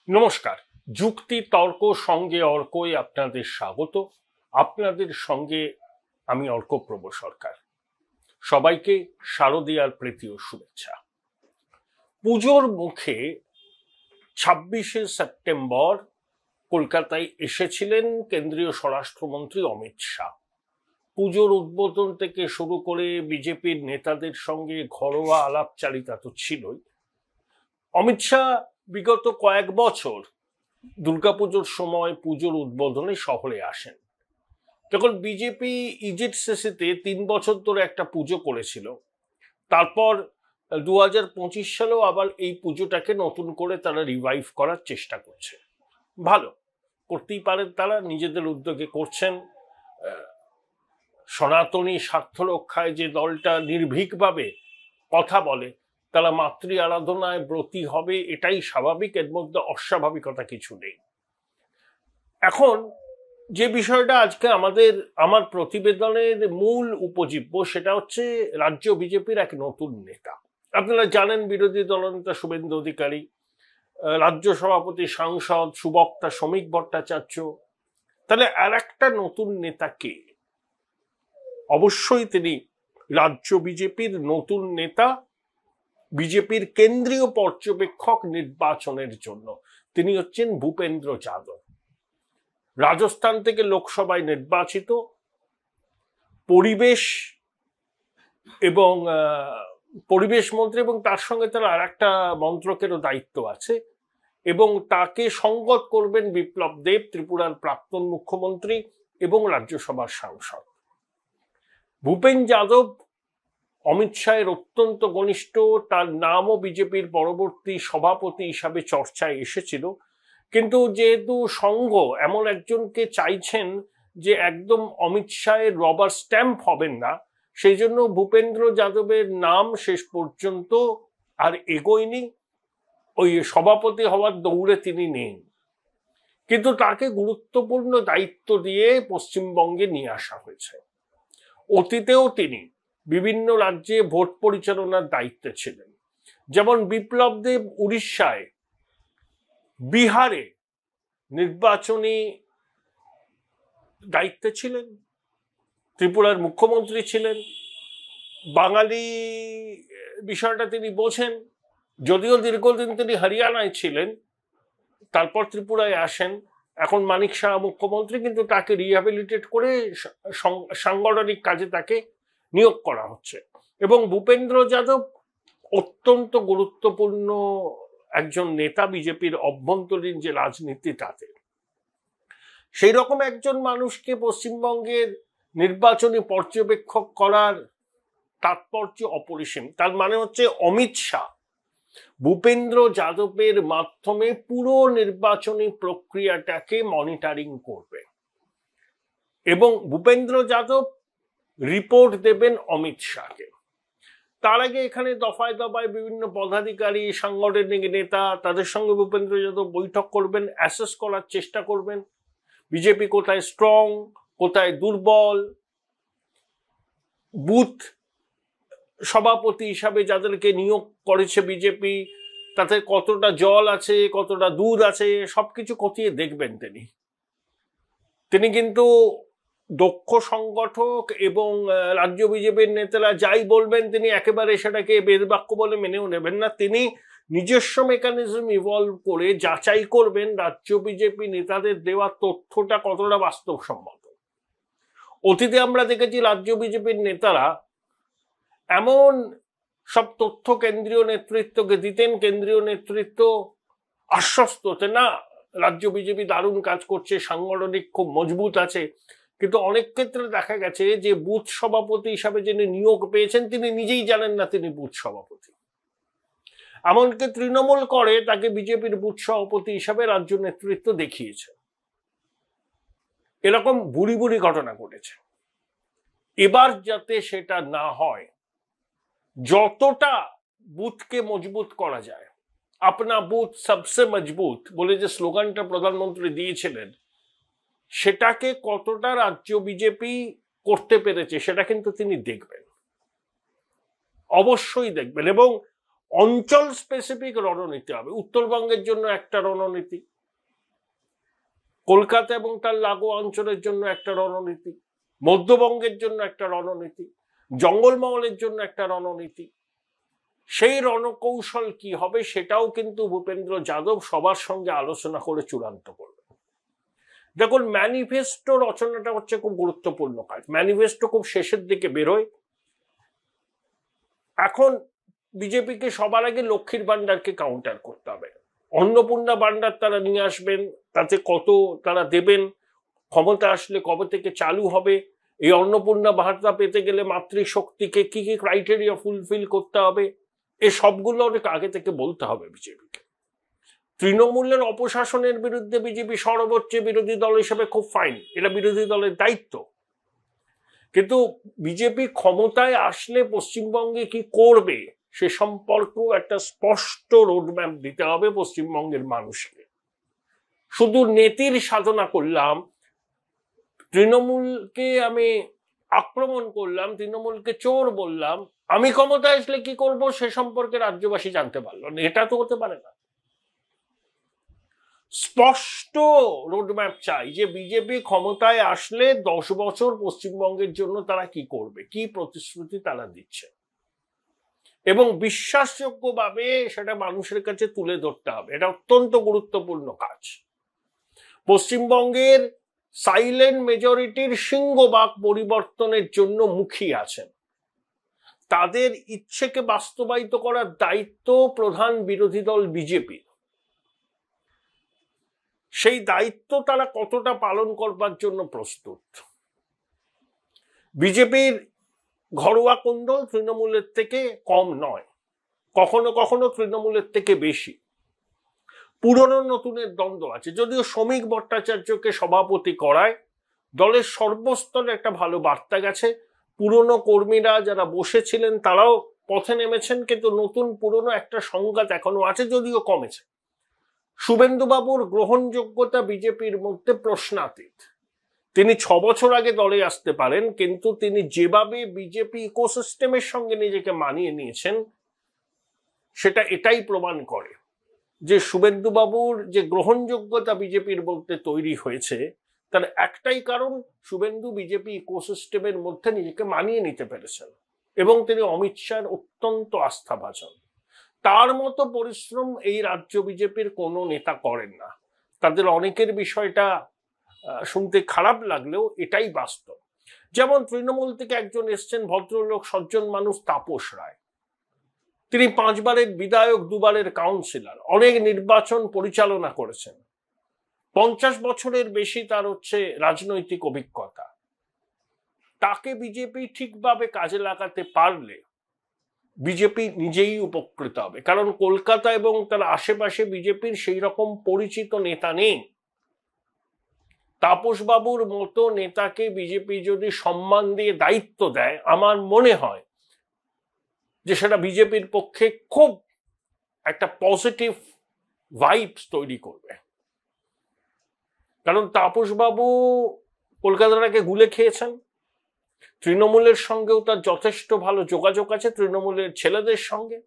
নমস্কার। যুক্তি তর্ক সঙ্গে অর্কই আপনাদের স্বাগত। আপনাদের সঙ্গে আমি অর্কপ্রভ সরকার। সবাইকে শারদীয়ার প্রীতি ও শুভেচ্ছা। পুজোর মুখে 26শে সেপ্টেম্বর কলকাতায় এসেছিলেন কেন্দ্রীয় স্বরাষ্ট্রমন্ত্রী অমিত শাহ। পুজোর উদ্বোধন থেকে শুরু করে বিজেপির নেতাদের সঙ্গে ঘরোয়া আলাপচারিতা তো ছিলই। অমিত শাহ বিগত কয়েক বছর দুর্গাপুজোর সময় পুজোর উদ্বোধনে শহরে আসেন। যখন বিজেপি ইজিপসিসিতে 3 বছর ধরে একটা পুজো করেছিল, তারপর 2025 সালেও আবার এই পুজোটাকে নতুন করে তারা রিভাইভ করার চেষ্টা করছে। ভালো, করতেই পারেন, তারা নিজেদের উদ্যোগে করছেন। সনাতনী স্বার্থ রক্ষায় যে দলটা নির্ভীকভাবে কথা বলে, তারা মাতৃ আরাধনায় ব্রতী হবে, এটাই স্বাভাবিক, এর মধ্যে অস্বাভাবিকতা কিছু নেই। এখন যে বিষয়টা আজকে আমার প্রতিবেদনের মূল উপজীব্য, সেটা হচ্ছে রাজ্য বিজেপির এক নতুন নেতা। আপনারা জানেন বিরোধী দলনেতা শুভেন্দু অধিকারী, রাজ্য সভাপতি সাংসদ সুবক্তা শ্রমিক ভট্টাচার্য, তাহলে আর একটা নতুন নেতা কে? অবশ্যই তিনি রাজ্য বিজেপির নতুন নেতা, বিজেপির কেন্দ্রীয় পর্যবেক্ষক নির্বাচনের জন্য। তিনি হচ্ছেন ভূপেন্দ্র যাদব। রাজস্থান থেকে লোকসভায় নির্বাচিত, পরিবেশ মন্ত্রী, এবং তার সঙ্গে তার আর একটা মন্ত্রকেরও দায়িত্ব আছে, এবং তাকে সঙ্গত করবেন বিপ্লব দেব, ত্রিপুরার প্রাক্তন মুখ্যমন্ত্রী এবং রাজ্যসভার সাংসদ। ভূপেন যাদব অমিত শাহের অত্যন্ত ঘনিষ্ঠ, তার নামও বিজেপির পরবর্তী সভাপতি হিসাবে চর্চায় এসেছিল। কিন্তু যেহেতু সংঘ এমন একজনকে চাইছেন যে একদম অমিত শাহের রবার স্ট্যাম্প হবেন না, সেই জন্য ভূপেন্দ্র যাদবের নাম শেষ পর্যন্ত আর এগোয়নি। ওই সভাপতি হওয়ার দৌড়ে তিনি নেন, কিন্তু তাকে গুরুত্বপূর্ণ দায়িত্ব দিয়ে পশ্চিমবঙ্গে নিয়ে আসা হয়েছে। অতীতেও তিনি বিভিন্ন রাজ্যে ভোট পরিচালনার দায়িত্বে ছিলেন, যেমন বিপ্লব দেব উড়িষ্যায়, বিহারে নির্বাচনী দায়িত্বে ছিলেন, ত্রিপুরার মুখ্যমন্ত্রী ছিলেন। বাঙালি বিষয়টা তিনি বোঝেন, যদিও দীর্ঘদিন তিনি হরিয়ানায় ছিলেন, তারপর ত্রিপুরায় আসেন। এখন মানিক শাহ মুখ্যমন্ত্রী, কিন্তু তাকে রিহ্যাবিলিটেট করে সাংগঠনিক কাজে তাকে নিয়োগ করা হচ্ছে। এবং ভূপেন্দ্র যাদব অত্যন্ত গুরুত্বপূর্ণ একজন নেতা বিজেপির অভ্যন্তরীণ যে রাজনীতি, তাতে সেই রকম একজন মানুষকে পশ্চিমবঙ্গের নির্বাচনী পর্যবেক্ষক করার তাৎপর্য অপরিসীম। তার মানে হচ্ছে অমিত শাহ ভূপেন্দ্র যাদবের মাধ্যমে পুরো নির্বাচনী প্রক্রিয়াটাকে মনিটরিং করবে, এবং ভূপেন্দ্র যাদব রিপোর্ট দেবেন অমিত শাহকে। তার আগে এখানে দফায় দফায় বিভিন্ন পদাধিকারী, সাংগঠনিক নেতা, তাদের সঙ্গে ভূপেন্দ্র যাদব বৈঠক করবেন, অ্যাসেস করার চেষ্টা করবেন বিজেপি কোথায় স্ট্রং, কোথায় দুর্বল, বুথ সভাপতি হিসাবে যাদেরকে নিয়োগ করেছে বিজেপি, তাতে কতটা জল আছে, কতটা দুধ আছে, সবকিছু খতিয়ে দেখবেন তিনি। কিন্তু দক্ষ সংগঠক, এবং রাজ্য বিজেপির নেতারা যাই বলবেন তিনি একেবারে সেটাকে বেদবাক্য বলে মেনেও নেবেন না। তিনি নিজস্ব মেকানিজম ইভলভ করে যাচাই করবেন রাজ্য বিজেপি নেতাদের দেওয়া তথ্যটা কতটা বাস্তবসম্মত। অতীতে আমরা দেখেছি রাজ্য বিজেপির নেতারা এমন সব তথ্য কেন্দ্রীয় নেতৃত্বকে দিতেন, কেন্দ্রীয় নেতৃত্ব আশ্বস্ত হতেন, না রাজ্য বিজেপি দারুণ কাজ করছে, সাংগঠনিক খুব মজবুত আছে। কিন্তু অনেক ক্ষেত্রে দেখা গেছে যে বুথ সভাপতি হিসাবে যিনি নিয়োগ পেয়েছেন, তিনি নিজেই জানেন না তিনি বুথ সভাপতি। এমনকি তৃণমূল করে তাকে বিজেপির বুথ সভাপতি হিসাবে রাজ্য নেতৃত্ব দেখিয়েছে। এরকম বুড়ি বুড়ি ঘটনা ঘটেছে। এবার যাতে সেটা না হয়, যতটা বুথকে মজবুত করা যায়, আপনা বুথ সবসে মজবুত বলে যে স্লোগানটা প্রধানমন্ত্রী দিয়েছিলেন, সেটাকে কতটা রাজ্য বিজেপি করতে পেরেছে সেটা কিন্তু তিনি দেখবেন, অবশ্যই দেখবেন। এবং অঞ্চল স্পেসিফিক রণনীতি হবে। উত্তরবঙ্গের জন্য একটা রণনীতি, কলকাতা এবং তার লাগোয়া অঞ্চলের জন্য একটা রণনীতি, মধ্যবঙ্গের জন্য একটা রণনীতি, জঙ্গলমহলের জন্য একটা রণনীতি। সেই রণকৌশল কি হবে সেটাও কিন্তু ভূপেন্দ্র যাদব সবার সঙ্গে আলোচনা করে চূড়ান্ত করবে। দেখুন, ম্যানিফেস্টো রচনাটা হচ্ছে খুব গুরুত্বপূর্ণ কাজ। ম্যানিফেস্টো খুব শেষের দিকে বেরোয়। এখন বিজেপিকে সবার আগে লক্ষ্মীর ভান্ডারকে কাউন্টার করতে হবে। অন্নপূর্ণা ভান্ডার তারা নিয়ে আসবেন, তাতে কত তারা দেবেন, ক্ষমতা আসলে কবে থেকে চালু হবে, এই অন্নপূর্ণা ভাতা পেতে গেলে মাতৃশক্তিকে কি কি ক্রাইটেরিয়া ফুলফিল করতে হবে, এই সবগুলো অনেক আগে থেকে বলতে হবে বিজেপিকে। তৃণমূলের অপশাসনের বিরুদ্ধে বিজেপি সর্বোচ্চ বিরোধী দল হিসেবে খুব ফাইন, এটা বিরোধী দলের দায়িত্ব। কিন্তু বিজেপি ক্ষমতায় আসলে পশ্চিমবঙ্গে কি করবে সে সম্পর্কেও একটা স্পষ্ট রোডম্যাপ দিতে হবে পশ্চিমবঙ্গের মানুষকে। শুধু নেতির সাধনা করলাম, তৃণমূলকে আমি আক্রমণ করলাম, তৃণমূলকে চোর বললাম, আমি ক্ষমতায় আসলে কি করব সে সম্পর্কে রাজ্যবাসী জানতে পারলো না, এটা তো হতে পারে না। স্পষ্ট রোডম্যাপ চাই যে বিজেপি ক্ষমতায় আসলে 10 বছর পশ্চিমবঙ্গের জন্য তারা কি করবে, কি প্রতিশ্রুতি তারা দিচ্ছে, এবং বিশ্বাসযোগ্যভাবে সেটা মানুষের কাছে তুলে ধরতে হবে। এটা অত্যন্ত গুরুত্বপূর্ণ কাজ। পশ্চিমবঙ্গের সাইলেন্ট মেজরিটির সিংহভাগ পরিবর্তনের জন্য মুখিয়ে আছেন। তাদের ইচ্ছেকে বাস্তবায়িত করার দায়িত্ব প্রধান বিরোধী দল বিজেপি। সেই দায়িত্ব তারা কতটা পালন করবার জন্য প্রস্তুত। বিজেপির ঘরোয়া কোন্দল তৃণমূলের থেকে কম নয়, কখনো কখনো তৃণমূলের থেকে বেশি। পুরনো নতুনের দ্বন্দ্ব আছে। যদিও শ্রমিক ভট্টাচার্যকে সভাপতি করায় দলের সর্বস্তরে একটা ভালো বার্তা গেছে। পুরনো কর্মীরা যারা বসেছিলেন তারাও পথে নেমেছেন, কিন্তু নতুন পুরনো একটা সংঘাত এখনো আছে, যদিও কমেছে। শুভেন্দুবাবুর গ্রহণযোগ্যতা বিজেপির মধ্যে প্রশ্নাতীত। তিনি 6 বছর আগে দলে আসতে পারেন, কিন্তু তিনি যেভাবে বিজেপি ইকোসিস্টেমের সঙ্গে নিজেকে মানিয়ে নিয়েছেন সেটা এটাই প্রমাণ করে যে শুভেন্দুবাবুর যে গ্রহণযোগ্যতা বিজেপির মধ্যে তৈরি হয়েছে তার একটাই কারণ, শুভেন্দু বিজেপি ইকোসিস্টেমের মধ্যে নিজেকে মানিয়ে নিতে পেরেছেন এবং তিনি অমিত শাহর অত্যন্ত আস্থাভাজন। তার মতো পরিশ্রম এই রাজ্য বিজেপির কোনো নেতা করেন না। তাদের অনেকের বিষয়টা শুনতে খারাপ লাগলেও এটাই বাস্তব। যেমন তৃণমূল থেকে একজন এসছেন, ভদ্রলোক সজ্জন মানুষ, তাপস রায়। তিনি 5 বারের বিধায়ক, 2 বারের কাউন্সিলর, অনেক নির্বাচন পরিচালনা করেছেন। 50 বছরের বেশি তার হচ্ছে রাজনৈতিক অভিজ্ঞতা। তাকে বিজেপি ঠিকভাবে কাজে লাগাতে পারলে বিজেপি নিজেই উপকৃত হবে, কারণ কলকাতা এবং তার আশেপাশে বিজেপির সেই রকম পরিচিত নেতা নেই। তাপস বাবুর মতো নেতাকে বিজেপি যদি সম্মান দিয়ে দায়িত্ব দেয়, আমার মনে হয় যে সেটা বিজেপির পক্ষে খুব একটা পজিটিভ ভাইবস তৈরি করবে। কারণ তাপস বাবু কলকাতাটাকে গুলে খেয়েছেন, তৃণমূলের সঙ্গেও তার যথেষ্ট ভালো যোগাযোগ আছে, তৃণমূলের ছেলেদের সঙ্গে,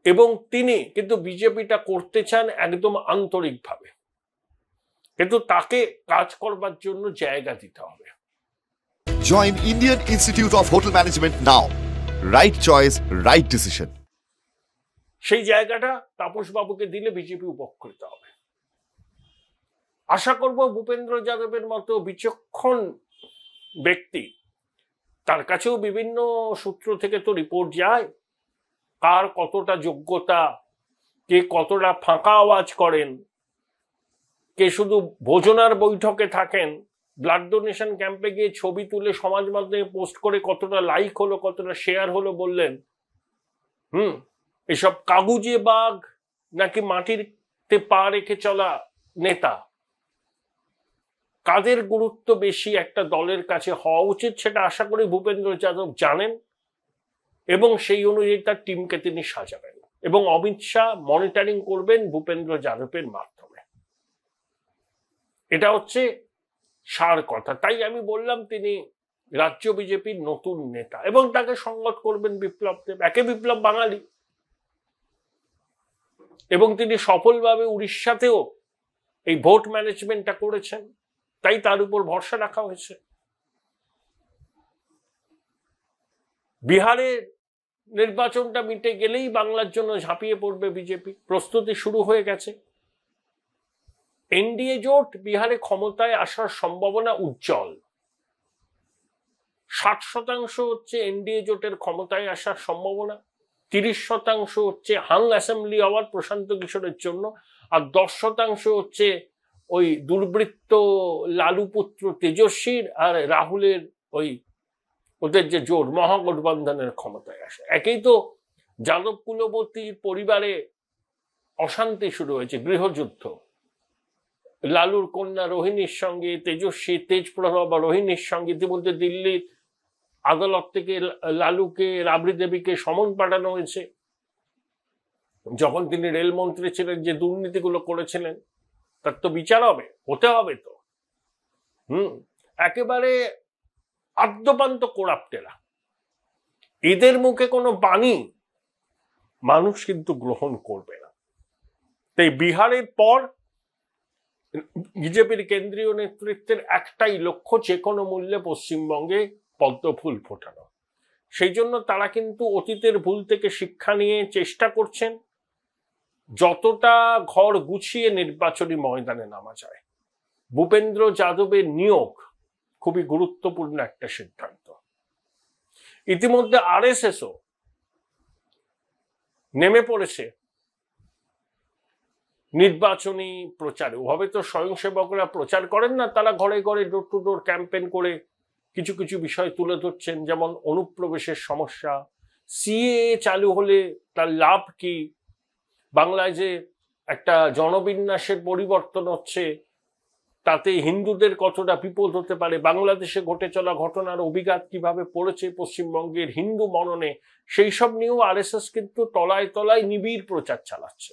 এবং তিনি কিন্তু বিজেপিটা করতে চান একদম আন্তরিকভাবে, কিন্তু তাকে কাজ করবার জন্য জায়গা দিতে হবে। Join Indian Institute of Hotel Management now. Right choice, right decision. সেই জায়গাটা তাপস বাবুকে দিলে বিজেপি উপকৃত হবে। আশা করব ভূপেন্দ্র যাদবের মতো বিচক্ষণ ব্যক্তি, তার কাছেও বিভিন্ন সূত্র থেকে তো রিপোর্ট যায় কার কতটা যোগ্যতা, কে কতটা ফাঁকা আওয়াজ করেন, কে শুধু ভোজনার বৈঠকে থাকেন, ব্লাড ডোনেশন ক্যাম্পে গিয়ে ছবি তুলে সমাজ মাধ্যমে পোস্ট করে কতটা লাইক হলো, কতটা শেয়ার হলো বললেন। এসব কাগুজে বাঘ নাকি মাটিতে পা রেখে চলা নেতা, কাদের গুরুত্ব বেশি একটা দলের কাছে হওয়া উচিত সেটা আশা করি ভূপেন্দ্র যাদব জানেন, এবং সেই অনুযায়ী তার টিমকে তিনি সাজাবেন, এবং অমিত শাহ মনিটরিং করবেন ভূপেন্দ্র যাদবের মাধ্যমে। এটা হচ্ছে সার কথা। তাই আমি বললাম তিনি রাজ্য বিজেপির নতুন নেতা, এবং তাকে সংগত করবেন বিপ্লব দেব। একে বিপ্লব বাঙালি, এবং তিনি সফলভাবে উড়িষ্যাতেও এই ভোট ম্যানেজমেন্টটা করেছেন, তাই তার উপর ভরসা রাখা হয়েছে। বিহারের নির্বাচনটা মিটে গেলেই বাংলার জন্য ঝাঁপিয়ে পড়বে বিজেপি, প্রস্তুতি শুরু হয়ে গেছে। এনডিএ জোট বিহারে ক্ষমতায় আসার সম্ভাবনা উজ্জ্বল। 60% হচ্ছে এনডিএ জোটের ক্ষমতায় আসার সম্ভাবনা, 30% হচ্ছে হাং অ্যাসেম্বলি হওয়ার প্রশান্ত কিশোরের জন্য, আর 10% হচ্ছে ওই দুর্বৃত্ত লালু পুত্র তেজস্বীর আর রাহুলের ওই ওদের যে জোট মহাগঠবন্ধনের ক্ষমতায় আসে। একেই তো যাদব কুলবর্তীর পরিবারে অশান্তি শুরু হয়েছে, গৃহযুদ্ধ। লালুর কন্যা রোহিণীর সঙ্গে তেজস্বী, তেজপ্রভা রোহিণীর সঙ্গে ইতিমধ্যে দিল্লির আদালত থেকে লালুকে, রাবড়ি দেবীকে সমন পাঠানো হয়েছে। যখন তিনি রেলমন্ত্রী ছিলেন, যে দুর্নীতিগুলো করেছিলেন তার তো বিচার হবে, হতে হবে তো। একেবারে আদ্যপান্ত কোরাপ্টেরা, এদের মুখে কোনো বাণী মানুষ কিন্তু গ্রহণ করবে না। তাই বিহারের পর বিজেপির কেন্দ্রীয় নেতৃত্বের একটাই লক্ষ্য, যে কোনো মূল্যে পশ্চিমবঙ্গে পদ্মফুল ফোটানো। সেই জন্য তারা কিন্তু অতীতের ভুল থেকে শিক্ষা নিয়ে চেষ্টা করছেন যতটা ঘর গুছিয়ে নির্বাচনী ময়দানে নামা যায়। ভূপেন্দ্র যাদবের নিয়োগ খুবই গুরুত্বপূর্ণ একটা সিদ্ধান্ত। ইতিমধ্যে আরএসএসও নেমে পড়েছে নির্বাচনী প্রচারে। ওভাবে তো স্বয়ংসেবকরা প্রচার করেন না, তারা ঘরে ঘরে ডোর টু ডোর ক্যাম্পেইন করে কিছু কিছু বিষয় তুলে ধরছেন, যেমন অনুপ্রবেশের সমস্যা, সিএএ চালু হলে তার লাভ কি, বাংলায় যে একটা জনবিন্যাসের পরিবর্তন হচ্ছে তাতে হিন্দুদের কতটা বিপদ হতে পারে, বাংলাদেশে ঘটে চলা ঘটনার অভিঘাত কিভাবে পড়েছে পশ্চিমবঙ্গের হিন্দু মননে, সেই সব নিয়েও আরএসএস কিন্তু তলায় তলায় নিবিড় প্রচার চালাচ্ছে।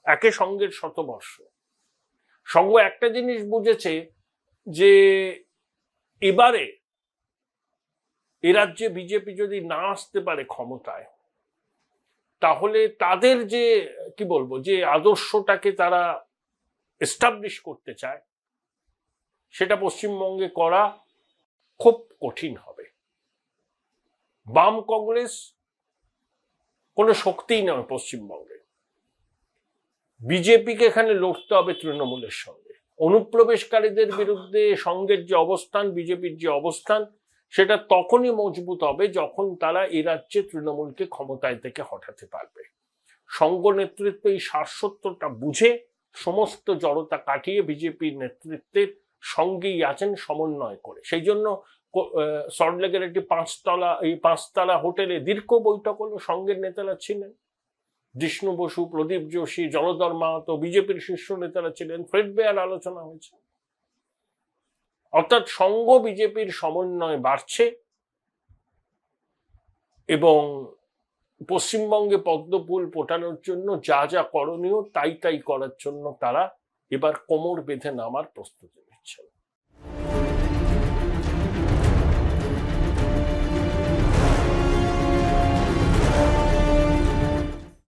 একে সঙ্গের শতবর্ষ। সঙ্গ একটা জিনিস বুঝেছে যে এবারে এ রাজ্যে বিজেপি যদি না আসতে পারে ক্ষমতায়, তাহলে তাদের যে কি বলবো, যে আদর্শটাকে তারা এস্টাবলিশ করতে চায়, সেটা পশ্চিমবঙ্গে করা খুব কঠিন হবে। বাম কংগ্রেস কোনো শক্তিই নয় পশ্চিমবঙ্গে। বিজেপিকে এখানে লড়তে হবে তৃণমূলের সঙ্গে। অনুপ্রবেশকারীদের বিরুদ্ধে সঙ্গের যে অবস্থান, বিজেপির যে অবস্থান, সেটা তখনই মজবুত হবে যখন তারা এ রাজ্যে তৃণমূলকে ক্ষমতায় থেকে হটাতে পারবে। সঙ্গ নেতৃত্ব এই সারসত্যটা বুঝে সমস্ত জড়তা কাটিয়ে বিজেপির নেতৃত্বের সঙ্গেই আছেন সমন্বয় করে। সেই জন্য সল্টলেকের একটি পাঁচতলা হোটেলে দীর্ঘ বৈঠক হলো, সঙ্গের নেতারা ছিলেন, জিষ্ণু বসু, প্রদীপ যোশী, জলধর মাহাতো, বিজেপির শীর্ষ নেতারা ছিলেন, ফ্রেডবেয়ার আলোচনা হয়েছে। অর্থাৎ সঙ্গ বিজেপির সমন্বয় বাড়ছে এবং পশ্চিমবঙ্গে পদ্মফুল ফোটানোর জন্য যা যা করণীয় তাই করার জন্য তারা এবার কোমর বেঁধে নামার প্রস্তুতি।